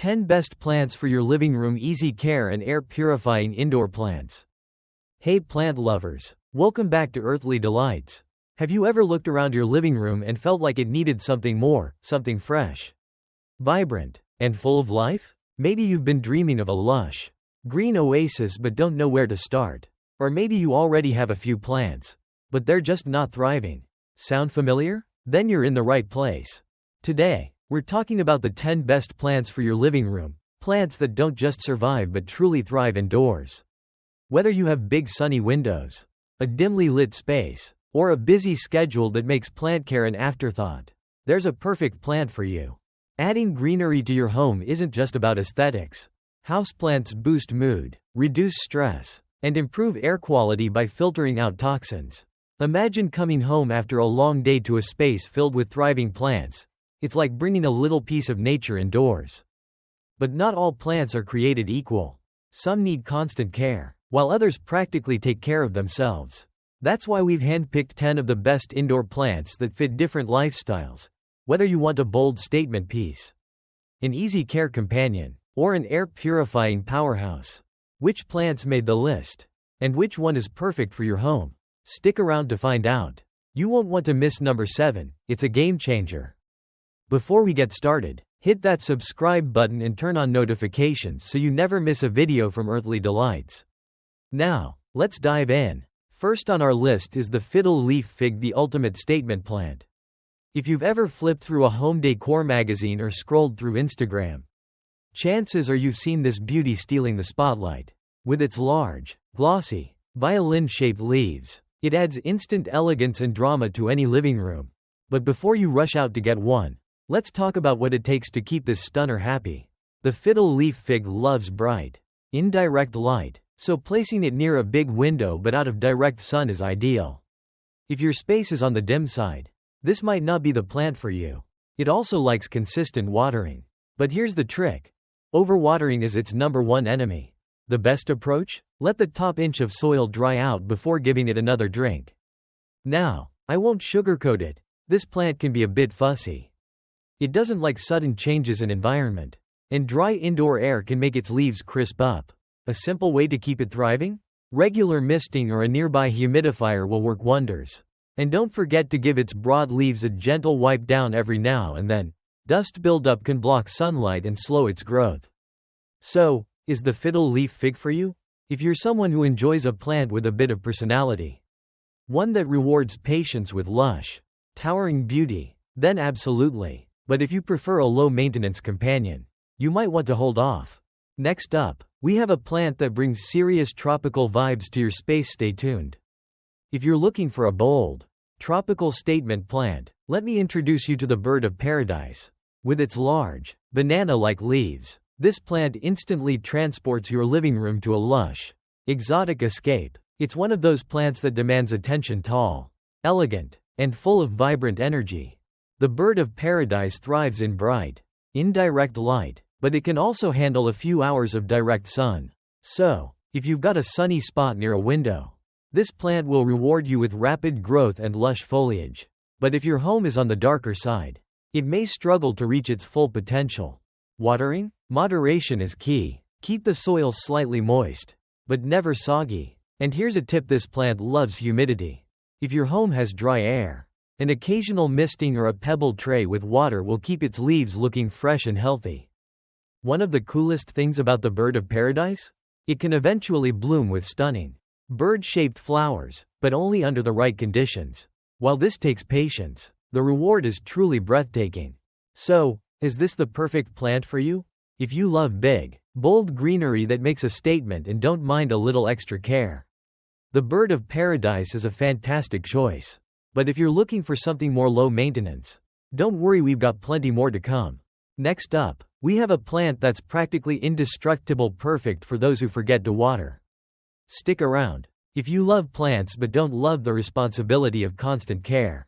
10 Best Plants for Your Living Room. Easy Care and Air Purifying Indoor Plants. Hey plant lovers, welcome back to Earthly Delights. Have you ever looked around your living room and felt like it needed something more, something fresh, vibrant, and full of life? Maybe you've been dreaming of a lush, green oasis but don't know where to start. Or maybe you already have a few plants, but they're just not thriving. Sound familiar? Then you're in the right place. Today, we're talking about the 10 best plants for your living room, plants that don't just survive but truly thrive indoors. Whether you have big sunny windows, a dimly lit space, or a busy schedule that makes plant care an afterthought, there's a perfect plant for you. Adding greenery to your home isn't just about aesthetics. Houseplants boost mood, reduce stress, and improve air quality by filtering out toxins. Imagine coming home after a long day to a space filled with thriving plants. It's like bringing a little piece of nature indoors. But not all plants are created equal. Some need constant care, while others practically take care of themselves. That's why we've handpicked 10 of the best indoor plants that fit different lifestyles. Whether you want a bold statement piece, an easy care companion, or an air-purifying powerhouse. Which plants made the list? And which one is perfect for your home? Stick around to find out. You won't want to miss number 7, it's a game changer. Before we get started, hit that subscribe button and turn on notifications so you never miss a video from Earthly Delights. Now, let's dive in. First on our list is the Fiddle Leaf Fig, the ultimate statement plant. If you've ever flipped through a home decor magazine or scrolled through Instagram, chances are you've seen this beauty stealing the spotlight. With its large, glossy, violin-shaped leaves, it adds instant elegance and drama to any living room. But before you rush out to get one, let's talk about what it takes to keep this stunner happy. The Fiddle Leaf Fig loves bright, indirect light, so placing it near a big window but out of direct sun is ideal. If your space is on the dim side, this might not be the plant for you. It also likes consistent watering. But here's the trick. Overwatering is its number one enemy. The best approach? Let the top inch of soil dry out before giving it another drink. Now, I won't sugarcoat it. This plant can be a bit fussy. It doesn't like sudden changes in environment, and dry indoor air can make its leaves crisp up. A simple way to keep it thriving? Regular misting or a nearby humidifier will work wonders. And don't forget to give its broad leaves a gentle wipe down every now and then. Dust buildup can block sunlight and slow its growth. So, is the Fiddle Leaf Fig for you? If you're someone who enjoys a plant with a bit of personality, one that rewards patience with lush, towering beauty, then absolutely. But if you prefer a low-maintenance companion, you might want to hold off. Next up, we have a plant that brings serious tropical vibes to your space. Stay tuned. If you're looking for a bold, tropical statement plant, let me introduce you to the bird of paradise. With its large, banana-like leaves, this plant instantly transports your living room to a lush, exotic escape. It's one of those plants that demands attention, tall, elegant, and full of vibrant energy. The bird of paradise thrives in bright, indirect light, but it can also handle a few hours of direct sun. So, if you've got a sunny spot near a window, this plant will reward you with rapid growth and lush foliage. But if your home is on the darker side, it may struggle to reach its full potential. Watering? Moderation is key. Keep the soil slightly moist, but never soggy. And here's a tip: this plant loves humidity. If your home has dry air, an occasional misting or a pebble tray with water will keep its leaves looking fresh and healthy. One of the coolest things about the bird of paradise? It can eventually bloom with stunning, bird-shaped flowers, but only under the right conditions. While this takes patience, the reward is truly breathtaking. So, is this the perfect plant for you? If you love big, bold greenery that makes a statement and don't mind a little extra care, the bird of paradise is a fantastic choice. But if you're looking for something more low maintenance, don't worry, we've got plenty more to come. Next up, we have a plant that's practically indestructible, perfect for those who forget to water. Stick around. If you love plants but don't love the responsibility of constant care,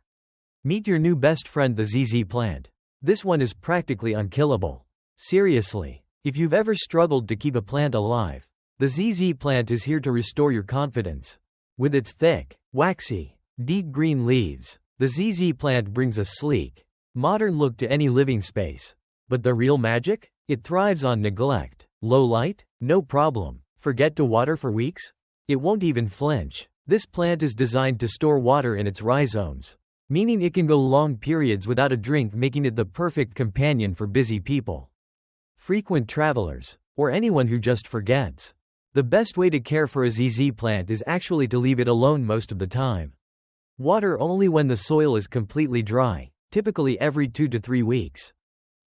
meet your new best friend, the ZZ plant. This one is practically unkillable. Seriously, if you've ever struggled to keep a plant alive, the ZZ plant is here to restore your confidence. With its thick, waxy, deep green leaves, the ZZ plant brings a sleek, modern look to any living space. But the real magic? It thrives on neglect. Low light? No problem. Forget to water for weeks? It won't even flinch. This plant is designed to store water in its rhizomes, meaning it can go long periods without a drink, making it the perfect companion for busy people, frequent travelers, or anyone who just forgets. The best way to care for a ZZ plant is actually to leave it alone most of the time. Water only when the soil is completely dry, typically every 2 to 3 weeks.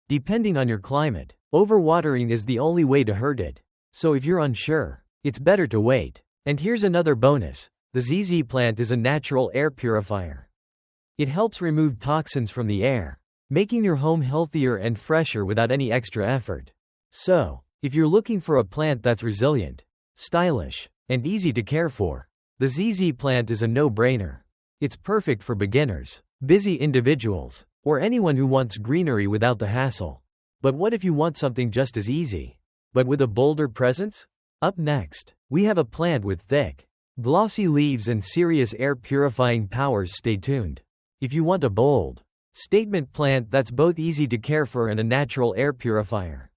Depending on your climate, overwatering is the only way to hurt it. So if you're unsure, it's better to wait. And here's another bonus. The ZZ plant is a natural air purifier. It helps remove toxins from the air, making your home healthier and fresher without any extra effort. So, if you're looking for a plant that's resilient, stylish, and easy to care for, the ZZ plant is a no-brainer. It's perfect for beginners, busy individuals, or anyone who wants greenery without the hassle. But what if you want something just as easy, but with a bolder presence? Up next, we have a plant with thick, glossy leaves and serious air-purifying powers. Stay tuned. If you want a bold, statement plant that's both easy to care for and a natural air purifier,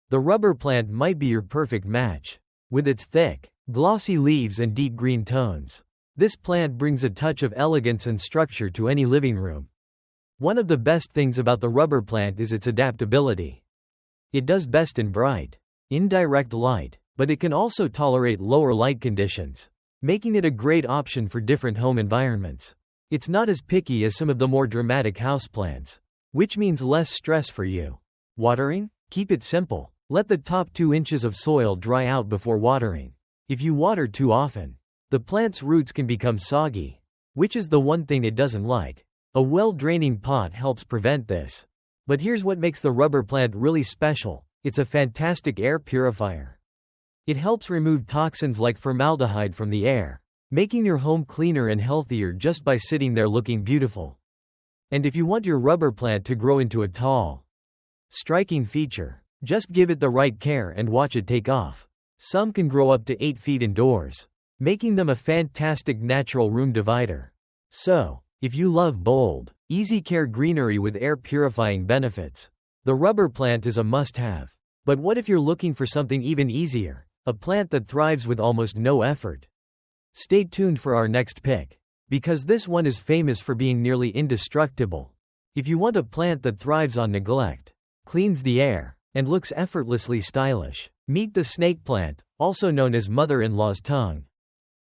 the rubber plant might be your perfect match. With its thick, glossy leaves and deep green tones, this plant brings a touch of elegance and structure to any living room. One of the best things about the rubber plant is its adaptability. It does best in bright, indirect light, but it can also tolerate lower light conditions, making it a great option for different home environments. It's not as picky as some of the more dramatic houseplants, which means less stress for you. Watering? Keep it simple. Let the top 2 inches of soil dry out before watering. If you water too often, the plant's roots can become soggy, which is the one thing it doesn't like. A well-draining pot helps prevent this. But here's what makes the rubber plant really special. It's a fantastic air purifier. It helps remove toxins like formaldehyde from the air, making your home cleaner and healthier just by sitting there looking beautiful. And if you want your rubber plant to grow into a tall, striking feature, just give it the right care and watch it take off. Some can grow up to 8 feet indoors, making them a fantastic natural room divider. So, if you love bold, easy care greenery with air purifying benefits, the rubber plant is a must-have. But what if you're looking for something even easier? A plant that thrives with almost no effort? Stay tuned for our next pick, because this one is famous for being nearly indestructible. If you want a plant that thrives on neglect, cleans the air, and looks effortlessly stylish, meet the snake plant, also known as mother-in-law's tongue.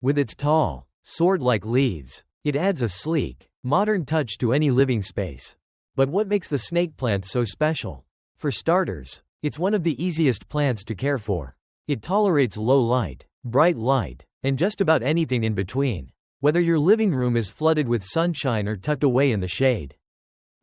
With its tall, sword-like leaves, it adds a sleek, modern touch to any living space. But what makes the snake plant so special? For starters, it's one of the easiest plants to care for. It tolerates low light, bright light, and just about anything in between, whether your living room is flooded with sunshine or tucked away in the shade.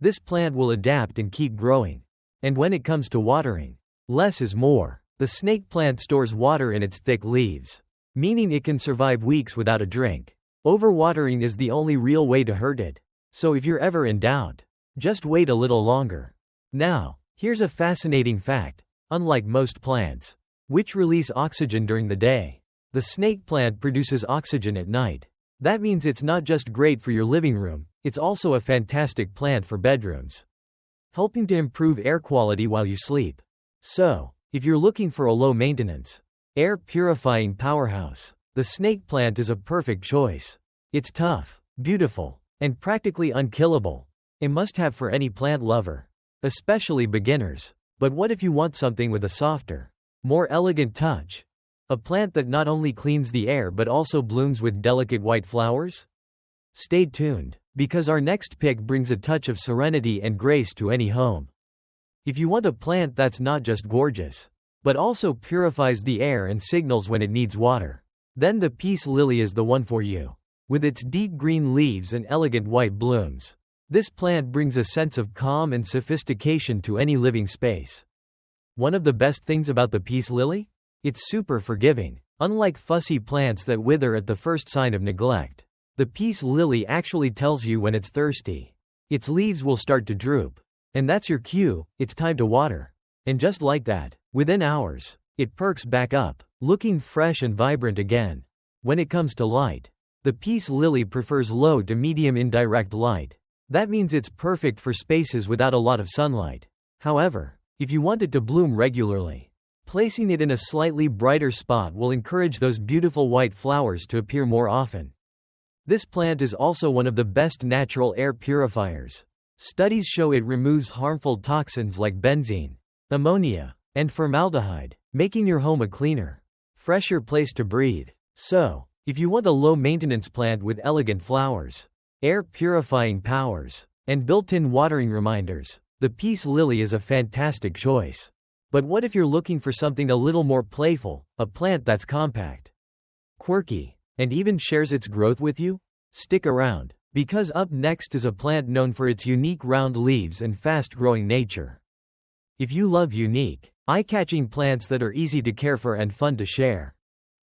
This plant will adapt and keep growing. And when it comes to watering, less is more. The snake plant stores water in its thick leaves, meaning it can survive weeks without a drink. Overwatering is the only real way to hurt it. So if you're ever in doubt, just wait a little longer. Now, here's a fascinating fact. Unlike most plants, which release oxygen during the day, the snake plant produces oxygen at night. That means it's not just great for your living room, it's also a fantastic plant for bedrooms, helping to improve air quality while you sleep. So, if you're looking for a low-maintenance, air-purifying powerhouse, the snake plant is a perfect choice. It's tough, beautiful, and practically unkillable. A must-have for any plant lover, especially beginners. But what if you want something with a softer, more elegant touch? A plant that not only cleans the air but also blooms with delicate white flowers? Stay tuned, because our next pick brings a touch of serenity and grace to any home. If you want a plant that's not just gorgeous, but also purifies the air and signals when it needs water, then the peace lily is the one for you. With its deep green leaves and elegant white blooms, this plant brings a sense of calm and sophistication to any living space. One of the best things about the peace lily? It's super forgiving. Unlike fussy plants that wither at the first sign of neglect, the peace lily actually tells you when it's thirsty. Its leaves will start to droop, and that's your cue, it's time to water. And just like that, within hours, it perks back up, looking fresh and vibrant again. When it comes to light, the peace lily prefers low to medium indirect light. That means it's perfect for spaces without a lot of sunlight. However, If you want it to bloom regularly, placing it in a slightly brighter spot will encourage those beautiful white flowers to appear more often. This plant is also one of the best natural air purifiers. Studies show it removes harmful toxins like benzene, ammonia, and formaldehyde, making your home a cleaner, fresher place to breathe. So, if you want a low-maintenance plant with elegant flowers, air-purifying powers, and built-in watering reminders, the peace lily is a fantastic choice. But what if you're looking for something a little more playful, a plant that's compact, quirky, and even shares its growth with you? Stick around, because up next is a plant known for its unique round leaves and fast-growing nature. If you love unique, eye-catching plants that are easy to care for and fun to share,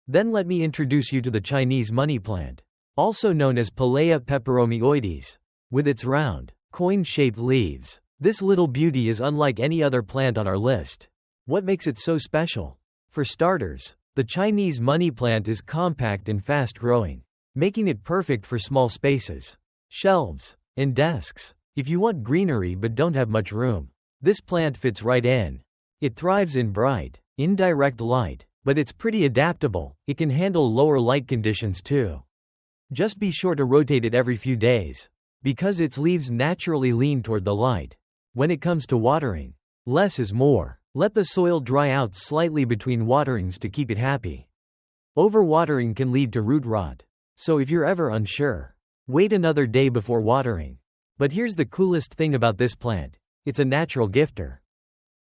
then let me introduce you to the Chinese money plant, also known as Pilea peperomioides. With its round, coin-shaped leaves, this little beauty is unlike any other plant on our list. What makes it so special? For starters, the Chinese money plant is compact and fast-growing, making it perfect for small spaces, shelves, and desks. If you want greenery but don't have much room, this plant fits right in. It thrives in bright, indirect light, but it's pretty adaptable. It can handle lower light conditions too. Just be sure to rotate it every few days, because its leaves naturally lean toward the light. When it comes to watering, less is more. Let the soil dry out slightly between waterings to keep it happy. Overwatering can lead to root rot, so if you're ever unsure, wait another day before watering. But here's the coolest thing about this plant: it's a natural gifter.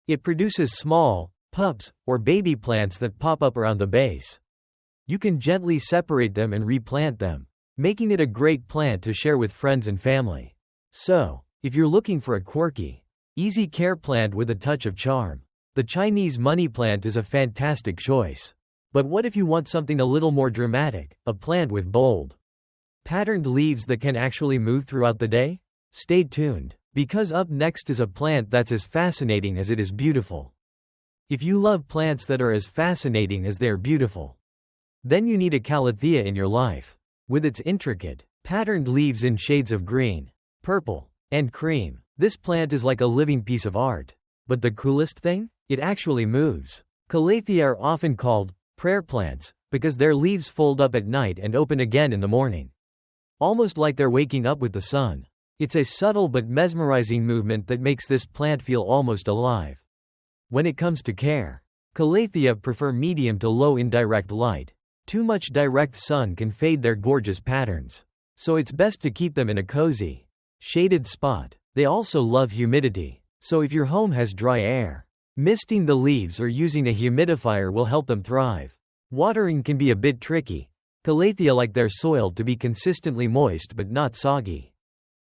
It produces small, pups, or baby plants that pop up around the base. You can gently separate them and replant them, making it a great plant to share with friends and family. So, if you're looking for a quirky, easy care plant with a touch of charm, the Chinese money plant is a fantastic choice. But what if you want something a little more dramatic, a plant with bold, patterned leaves that can actually move throughout the day? Stay tuned, because up next is a plant that's as fascinating as it is beautiful. If you love plants that are as fascinating as they are beautiful, then you need a Calathea in your life. With its intricate, patterned leaves in shades of green, purple, and cream, this plant is like a living piece of art. But the coolest thing? It actually moves. Calathea are often called prayer plants because their leaves fold up at night and open again in the morning, almost like they're waking up with the sun. It's a subtle but mesmerizing movement that makes this plant feel almost alive. When it comes to care, Calathea prefer medium to low indirect light. Too much direct sun can fade their gorgeous patterns, so it's best to keep them in a cozy, shaded spot. They also love humidity, so if your home has dry air, misting the leaves or using a humidifier will help them thrive. Watering can be a bit tricky. Calathea like their soil to be consistently moist but not soggy.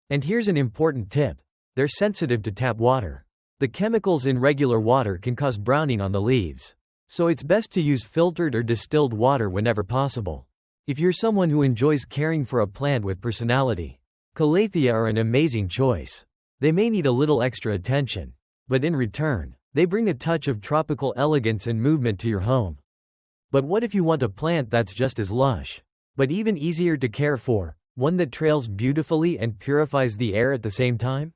And here's an important tip: they're sensitive to tap water. The chemicals in regular water can cause browning on the leaves, so it's best to use filtered or distilled water whenever possible. If you're someone who enjoys caring for a plant with personality, Calathea are an amazing choice. They may need a little extra attention, but in return, they bring a touch of tropical elegance and movement to your home. But what if you want a plant that's just as lush, but even easier to care for, one that trails beautifully and purifies the air at the same time?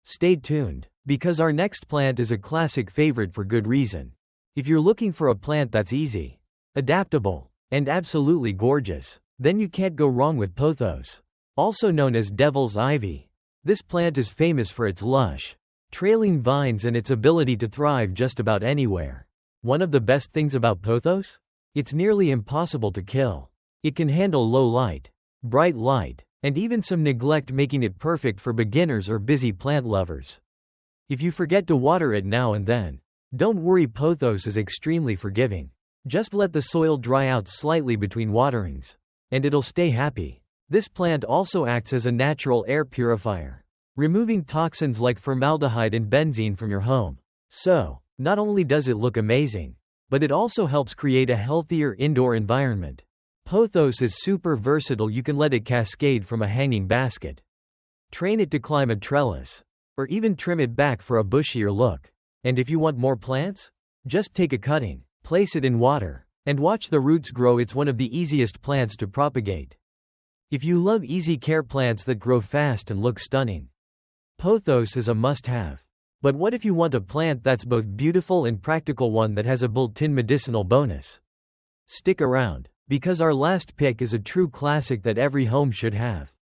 Stay tuned, because our next plant is a classic favorite for good reason. If you're looking for a plant that's easy, adaptable, and absolutely gorgeous, then you can't go wrong with Pothos, also known as devil's ivy. This plant is famous for its lush, trailing vines and its ability to thrive just about anywhere. One of the best things about Pothos? It's nearly impossible to kill. It can handle low light, bright light, and even some neglect, making it perfect for beginners or busy plant lovers. If you forget to water it now and then, don't worry, Pothos is extremely forgiving. Just let the soil dry out slightly between waterings, and it'll stay happy. This plant also acts as a natural air purifier, removing toxins like formaldehyde and benzene from your home. So, not only does it look amazing, but it also helps create a healthier indoor environment. Pothos is super versatile. You can let it cascade from a hanging basket, train it to climb a trellis, or even trim it back for a bushier look. And if you want more plants, just take a cutting, place it in water, and watch the roots grow. It's one of the easiest plants to propagate. If you love easy care plants that grow fast and look stunning, Pothos is a must-have. But what if you want a plant that's both beautiful and practical, one that has a built-in medicinal bonus? Stick around, because our last pick is a true classic that every home should have.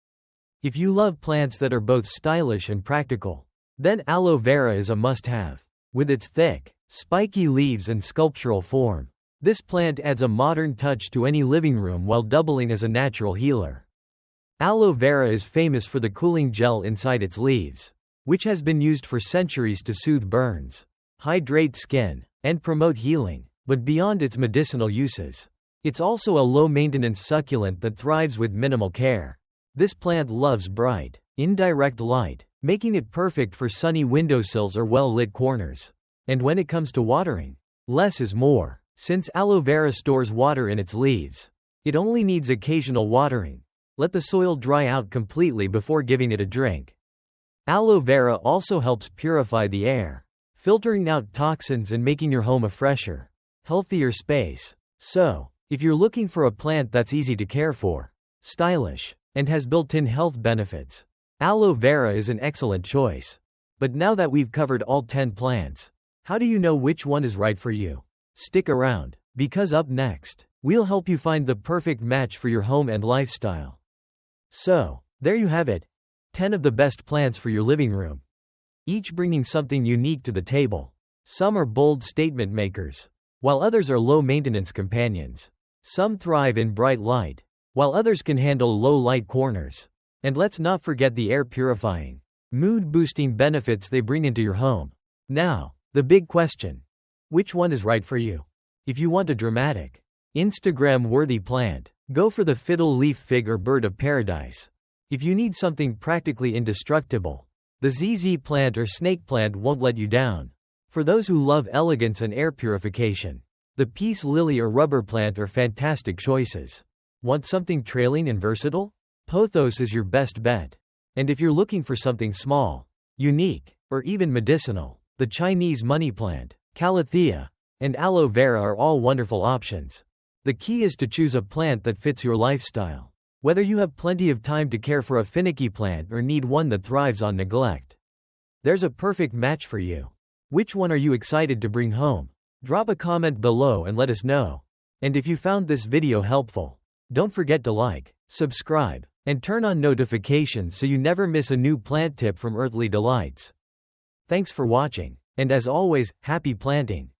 If you love plants that are both stylish and practical, then aloe vera is a must-have. With its thick, spiky leaves and sculptural form, this plant adds a modern touch to any living room while doubling as a natural healer. Aloe vera is famous for the cooling gel inside its leaves, which has been used for centuries to soothe burns, hydrate skin, and promote healing. But beyond its medicinal uses, it's also a low-maintenance succulent that thrives with minimal care. This plant loves bright, indirect light, making it perfect for sunny windowsills or well-lit corners. And when it comes to watering, less is more. Since aloe vera stores water in its leaves, it only needs occasional watering. Let the soil dry out completely before giving it a drink. Aloe vera also helps purify the air, filtering out toxins and making your home a fresher, healthier space. So, if you're looking for a plant that's easy to care for, stylish, and has built-in health benefits, aloe vera is an excellent choice. But now that we've covered all 10 plants, how do you know which one is right for you? Stick around, because up next, we'll help you find the perfect match for your home and lifestyle. So, there you have it, 10 of the best plants for your living room, each bringing something unique to the table. Some are bold statement makers, while others are low-maintenance companions. Some thrive in bright light, while others can handle low-light corners. And let's not forget the air-purifying, mood-boosting benefits they bring into your home. Now, the big question: which one is right for you? If you want a dramatic, Instagram-worthy plant, go for the Fiddle Leaf Fig or Bird of Paradise. If you need something practically indestructible, the ZZ plant or snake plant won't let you down. For those who love elegance and air purification, the peace lily or rubber plant are fantastic choices. Want something trailing and versatile? Pothos is your best bet. And if you're looking for something small, unique, or even medicinal, the Chinese money plant, Calathea, and aloe vera are all wonderful options. The key is to choose a plant that fits your lifestyle. Whether you have plenty of time to care for a finicky plant or need one that thrives on neglect, there's a perfect match for you. Which one are you excited to bring home? Drop a comment below and let us know. And if you found this video helpful, don't forget to like, subscribe, and turn on notifications so you never miss a new plant tip from Earthly Delights. Thanks for watching, and as always, happy planting.